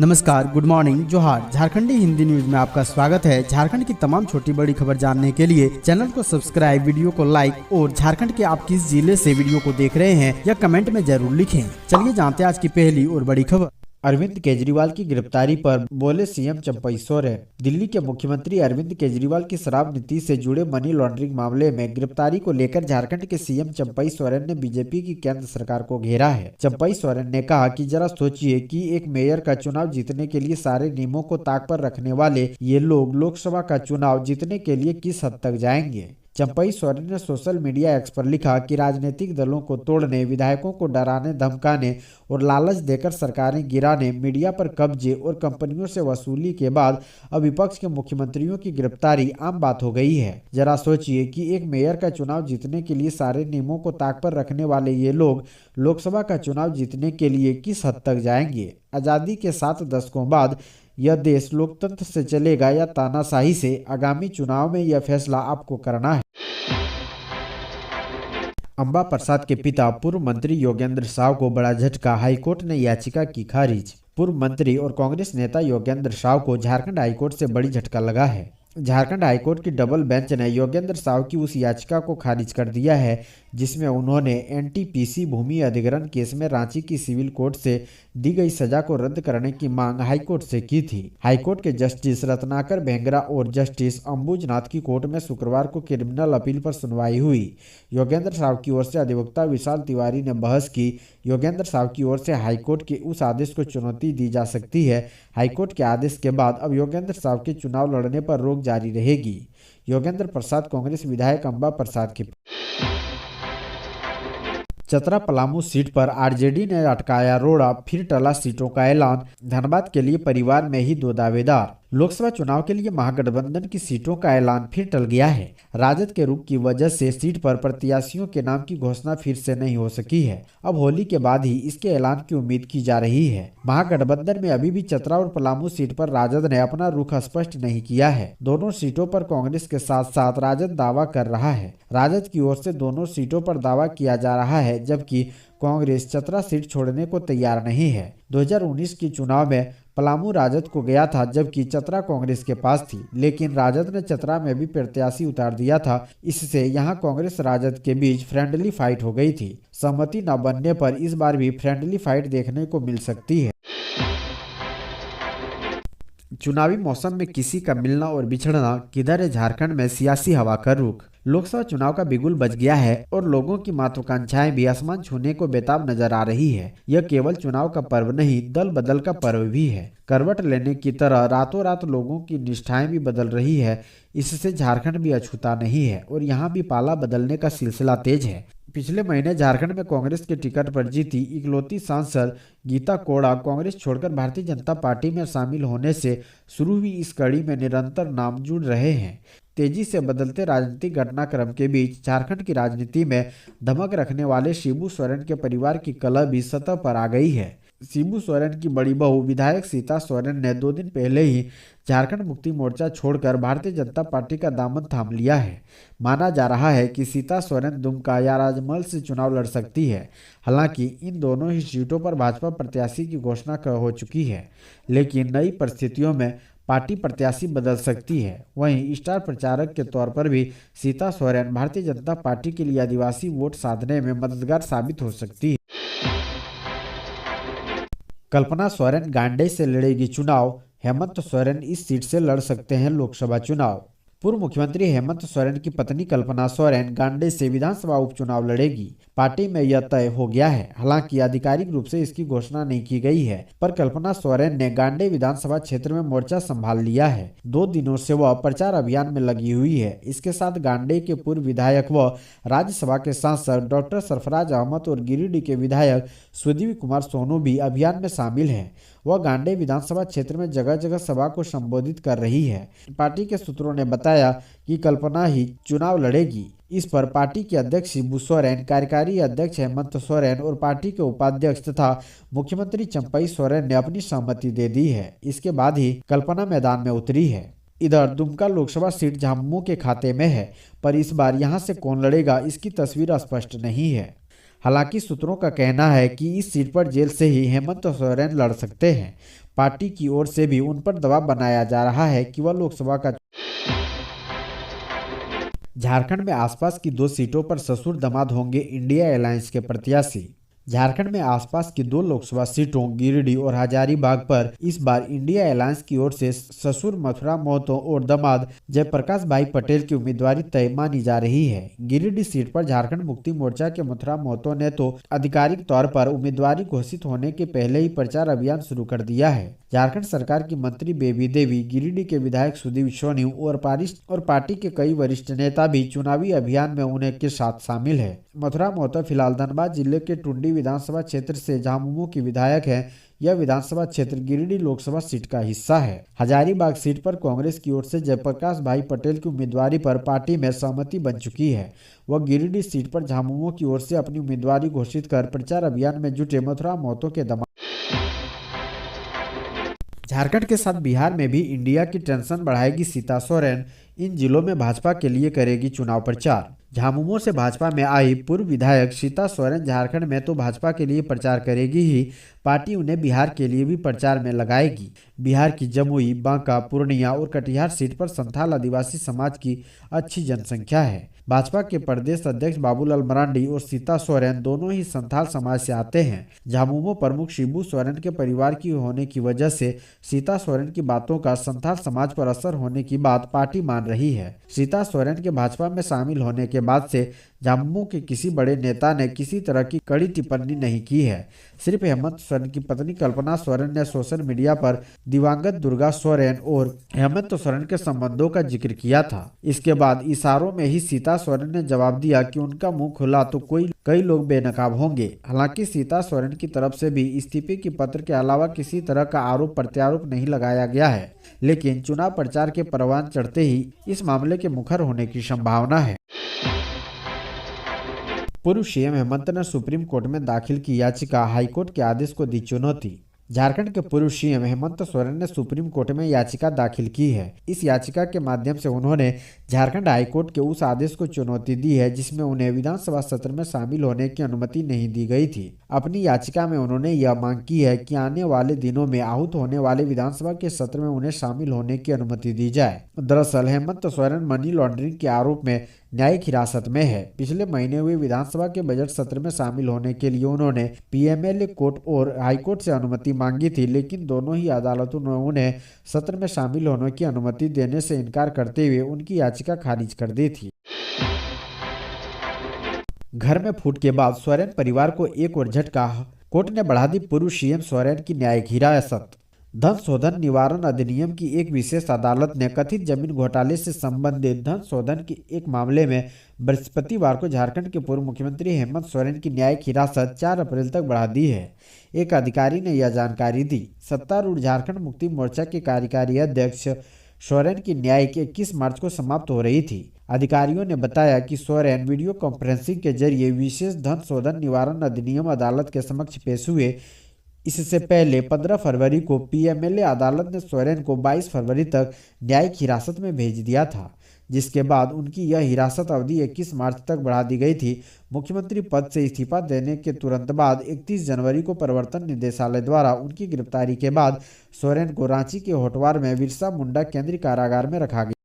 नमस्कार, good morning, जोहार। झारखंडी Hindi news में आपका स्वागत है। झारखंड की तमाम छोटी बड़ी खबर जानने के लिए चैनल को सब्सक्राइब, वीडियो को लाइक और झारखंड के आप किस जिले से वीडियो को देख रहे हैं या कमेंट में जरूर लिखें। चलिए जानते हैं आज की पहली और बड़ी खबर। अरविंद केजरीवाल की गिरफ्तारी पर बोले सीएम चंपई सोरेन। दिल्ली के मुख्यमंत्री अरविंद केजरीवाल की शराब नीति से जुड़े मनी लॉन्ड्रिंग मामले में गिरफ्तारी को लेकर झारखंड के सीएम चंपई सोरेन ने बीजेपी की केंद्र सरकार को घेरा है। चंपई सोरेन ने कहा कि जरा सोचिए कि एक मेयर का चुनाव जीतने के लिए सारे नियमों को ताक पर रखने वाले ये लोग लोकसभा का चुनाव जीतने के लिए किस हद तक जाएंगे। चंपई सोरेन ने सोशल मीडिया एक्स पर लिखा कि राजनीतिक दलों को तोड़ने, विधायकों को डराने धमकाने और लालच देकर सरकारें गिराने, मीडिया पर कब्जे और कंपनियों से वसूली के बाद अब विपक्ष के मुख्यमंत्रियों की गिरफ्तारी आम बात हो गई है। जरा सोचिए कि एक मेयर का चुनाव जीतने के लिए सारे नियमों को ताक पर रखने वाले ये लोग लोकसभा का चुनाव जीतने के लिए किस हद तक जाएंगे। आजादी के 7 दशकों बाद यह देश लोकतंत्र से चलेगा या तानाशाही से, आगामी चुनाव में यह फैसला आपको करना है। अंबा प्रसाद के पिता पूर्व मंत्री योगेंद्र साव को बड़ा झटका, हाईकोर्ट ने याचिका की खारिज। पूर्व मंत्री और कांग्रेस नेता योगेंद्र साव को झारखंड हाईकोर्ट से बड़ी झटका लगा है। झारखंड हाईकोर्ट की डबल बेंच ने योगेंद्र साव की उस याचिका को खारिज कर दिया है जिसमें उन्होंने एनटीपीसी भूमि अधिग्रहण केस में रांची की सिविल कोर्ट से दी गई सजा को रद्द करने की मांग हाईकोर्ट से की थी। हाईकोर्ट के जस्टिस रत्नाकर भेंगरा और जस्टिस अंबुजनाथ की कोर्ट में शुक्रवार को क्रिमिनल अपील पर सुनवाई हुई। योगेंद्र साव की ओर से अधिवक्ता विशाल तिवारी ने बहस की। योगेंद्र साव की ओर से हाईकोर्ट के उस आदेश को चुनौती दी जा सकती है। हाईकोर्ट के आदेश के बाद अब योगेंद्र साव के चुनाव लड़ने पर रोक जारी रहेगी। योगेंद्र प्रसाद कांग्रेस विधायक अंबा प्रसाद के चतरा पलामू सीट पर आरजेडी ने अटकाया रोड़ा, फिर टला सीटों का ऐलान। धनबाद के लिए परिवार में ही 2 दावेदार। लोकसभा चुनाव के लिए महागठबंधन की सीटों का ऐलान फिर टल गया है। राजद के रुख की वजह से सीट पर प्रत्याशियों के नाम की घोषणा फिर से नहीं हो सकी है। अब होली के बाद ही इसके ऐलान की उम्मीद की जा रही है। महागठबंधन में अभी भी चतरा और पलामू सीट पर राजद ने अपना रुख स्पष्ट नहीं किया है। दोनों सीटों पर कांग्रेस के साथ साथ राजद दावा कर रहा है। राजद की ओर से दोनों सीटों पर दावा किया जा रहा है, जबकि कांग्रेस चतरा सीट छोड़ने को तैयार नहीं है। 2019 के चुनाव में पलामू राजद को गया था, जबकि चतरा कांग्रेस के पास थी, लेकिन राजद ने चतरा में भी प्रत्याशी उतार दिया था। इससे यहां कांग्रेस राजद के बीच फ्रेंडली फाइट हो गई थी। सहमति न बनने पर इस बार भी फ्रेंडली फाइट देखने को मिल सकती है। चुनावी मौसम में किसी का मिलना और बिछड़ना, किधर है झारखंड में सियासी हवा का रुख। लोकसभा चुनाव का बिगुल बज गया है और लोगों की महत्वाकांक्षाएं भी आसमान छूने को बेताब नजर आ रही है। यह केवल चुनाव का पर्व नहीं, दल बदल का पर्व भी है। करवट लेने की तरह रातों रात लोगों की निष्ठाएं भी बदल रही है। इससे झारखंड भी अछूता नहीं है और यहाँ भी पाला बदलने का सिलसिला तेज है। पिछले महीने झारखंड में कांग्रेस के टिकट पर जीती इकलौती सांसद गीता कोड़ा कांग्रेस छोड़कर भारतीय जनता पार्टी में शामिल होने से शुरू हुई इस कड़ी में निरंतर नाम जुड़ रहे हैं। तेजी से बदलते राजनीतिक घटनाक्रम के बीच झारखंड की राजनीति में धमक रखने वाले शिबू सोरेन के परिवार की कलह भी सतह पर आ गई है। शिबू सोरेन की बड़ी बहू विधायक सीता सोरेन ने 2 दिन पहले ही झारखंड मुक्ति मोर्चा छोड़कर भारतीय जनता पार्टी का दामन थाम लिया है। माना जा रहा है कि सीता सोरेन दुमका या राजमहल से चुनाव लड़ सकती है। हालांकि इन दोनों ही सीटों पर भाजपा प्रत्याशी की घोषणा हो चुकी है, लेकिन नई परिस्थितियों में पार्टी प्रत्याशी बदल सकती है। वहीं स्टार प्रचारक के तौर पर भी सीता सोरेन भारतीय जनता पार्टी के लिए आदिवासी वोट साधने में मददगार साबित हो सकती है। कल्पना सोरेन गांडेय से लड़ेगी चुनाव, हेमंत सोरेन इस सीट से लड़ सकते हैं लोकसभा चुनाव। पूर्व मुख्यमंत्री हेमंत सोरेन की पत्नी कल्पना सोरेन गांडेय से विधानसभा उपचुनाव लड़ेगी। पार्टी में यह तय हो गया है। हालांकि आधिकारिक रूप से इसकी घोषणा नहीं की गई है, पर कल्पना सोरेन ने गांडेय विधानसभा क्षेत्र में मोर्चा संभाल लिया है। 2 दिनों से वह प्रचार अभियान में लगी हुई है। इसके साथ गांडेय के पूर्व विधायक व राज्यसभा के सांसद डॉक्टर सरफराज अहमद और गिरिडीह के विधायक सुदीप कुमार सोनू भी अभियान में शामिल हैं। वह गांडेय विधानसभा क्षेत्र में जगह जगह सभा को संबोधित कर रही है। पार्टी के सूत्रों ने बताया कि कल्पना ही चुनाव लड़ेगी। इस पर पार्टी के अध्यक्ष शिबू सोरेन, कार्यकारी अध्यक्ष हेमंत सोरेन और पार्टी के उपाध्यक्ष तथा मुख्यमंत्री चंपई सोरेन ने अपनी सहमति दे दी है। इसके बाद ही कल्पना मैदान में उतरी है। इधर दुमका लोकसभा सीट झामुमो के खाते में है, पर इस बार यहां से कौन लड़ेगा इसकी तस्वीर स्पष्ट नहीं है। हालांकि सूत्रों का कहना है कि इस सीट पर जेल से ही हेमंत सोरेन लड़ सकते हैं। पार्टी की ओर से भी उन पर दबाव बनाया जा रहा है कि वह लोकसभा का झारखंड में आसपास की 2 सीटों पर ससुर दामाद होंगे इंडिया अलायंस के प्रत्याशी। झारखंड में आसपास की 2 लोकसभा सीटों गिरिडीह और हजारीबाग पर इस बार इंडिया अलायंस की ओर से ससुर मथुरा महतो और दामाद जयप्रकाश भाई पटेल की उम्मीदवारी तय मानी जा रही है। गिरिडीह सीट पर झारखंड मुक्ति मोर्चा के मथुरा महतो ने तो आधिकारिक तौर पर उम्मीदवारी घोषित होने के पहले ही प्रचार अभियान शुरू कर दिया है। झारखंड सरकार की मंत्री बेबी देवी, गिरिडीह के विधायक सुदीप सोनी और पार्टी के कई वरिष्ठ नेता भी चुनावी अभियान में उन्हें के साथ शामिल है। मथुरा महतो फिलहाल धनबाद जिले के टुंडी विधानसभा क्षेत्र से झामुमो की विधायक है। यह विधानसभा क्षेत्र गिरिडीह लोकसभा सीट का हिस्सा है। हजारीबाग सीट पर कांग्रेस की ओर से जयप्रकाश भाई पटेल की उम्मीदवारी पर पार्टी में सहमति बन चुकी है। वह गिरिडीह सीट पर झामुमो की ओर से अपनी उम्मीदवारी घोषित कर प्रचार अभियान में जुटे मथुरा महतो के दामाद। झारखंड के साथ बिहार में भी इंडिया की टेंशन बढ़ाएगी सीता सोरेन। इन जिलों में भाजपा के लिए करेगी चुनाव प्रचार। झामुमो से भाजपा में आई पूर्व विधायक सीता सोरेन झारखंड में तो भाजपा के लिए प्रचार करेगी ही, पार्टी उन्हें बिहार के लिए भी प्रचार में लगाएगी। बिहार की जमुई, बांका, पूर्णिया और कटिहार सीट पर संथाल आदिवासी समाज की अच्छी जनसंख्या है। भाजपा के प्रदेश अध्यक्ष बाबूलाल मरांडी और सीता सोरेन दोनों ही संथाल समाज से आते हैं। झामुमो प्रमुख शिबू सोरेन के परिवार की होने की वजह से सीता सोरेन की बातों का संथाल समाज पर असर होने की बात पार्टी मान रही है। सीता सोरेन के भाजपा में शामिल होने के बाद से झामुमो के किसी बड़े नेता ने किसी तरह की कड़ी टिप्पणी नहीं की है। सिर्फ हेमंत सोरेन की पत्नी कल्पना सोरेन ने सोशल मीडिया पर दिवंगत दुर्गा सोरेन और हेमंत सोरेन के संबंधों का जिक्र किया था। इसके बाद इशारों में ही सीता सोरेन ने जवाब दिया कि उनका मुंह खुला तो कई लोग बेनकाब होंगे। हालांकि सीता सोरेन की तरफ से भी इस्तीफे की पत्र के अलावा किसी तरह का आरोप प्रत्यारोप नहीं लगाया गया है, लेकिन चुनाव प्रचार के परवान चढ़ते ही इस मामले के मुखर होने की संभावना है। पूर्व सीएम हेमंत ने सुप्रीम कोर्ट में दाखिल की याचिका, हाईकोर्ट के आदेश को दी चुनौती। झारखंड के पूर्व सीएम हेमंत सोरेन ने सुप्रीम कोर्ट में याचिका दाखिल की है। इस याचिका के माध्यम से उन्होंने झारखंड हाईकोर्ट के उस आदेश को चुनौती दी है जिसमें उन्हें विधानसभा सत्र में शामिल होने की अनुमति नहीं दी गई थी। अपनी याचिका में उन्होंने यह मांग की है कि आने वाले दिनों में आहूत होने वाले विधानसभा के सत्र में उन्हें शामिल होने की अनुमति दी जाए। दरअसल हेमंत सोरेन मनी लॉन्ड्रिंग के आरोप में न्यायिक हिरासत में है। पिछले महीने हुए विधानसभा के बजट सत्र में शामिल होने के लिए उन्होंने पीएमएलए कोर्ट और हाईकोर्ट से अनुमति मांगी थी, लेकिन दोनों ही अदालतों ने उन्हें सत्र में शामिल होने की अनुमति देने से इनकार करते हुए उनकी याचिका खारिज कर दी थी। घर में फूट के बाद सोरेन परिवार को एक और झटका, कोर्ट ने बढ़ा दी पूर्व सीएम सोरेन की न्यायिक हिरासत। धन शोधन निवारण अधिनियम की एक विशेष अदालत ने कथित जमीन घोटाले से संबंधित धन शोधन के एक मामले में बृहस्पतिवार को झारखंड के पूर्व मुख्यमंत्री हेमंत सोरेन की न्यायिक हिरासत 4 अप्रैल तक बढ़ा दी है। एक अधिकारी ने यह जानकारी दी। सत्तारूढ़ झारखंड मुक्ति मोर्चा के कार्यकारी अध्यक्ष सोरेन की न्यायिक 21 मार्च को समाप्त हो रही थी। अधिकारियों ने बताया कि सोरेन वीडियो कॉन्फ्रेंसिंग के जरिए विशेष धन शोधन निवारण अधिनियम अदालत के समक्ष पेश हुए। इससे पहले 15 फरवरी को पीएमएलए अदालत ने सोरेन को 22 फरवरी तक न्यायिक हिरासत में भेज दिया था, जिसके बाद उनकी यह हिरासत अवधि 21 मार्च तक बढ़ा दी गई थी। मुख्यमंत्री पद से इस्तीफा देने के तुरंत बाद 31 जनवरी को प्रवर्तन निदेशालय द्वारा उनकी गिरफ्तारी के बाद सोरेन को रांची के होटवार में बिरसा मुंडा केंद्रीय कारागार में रखा गया।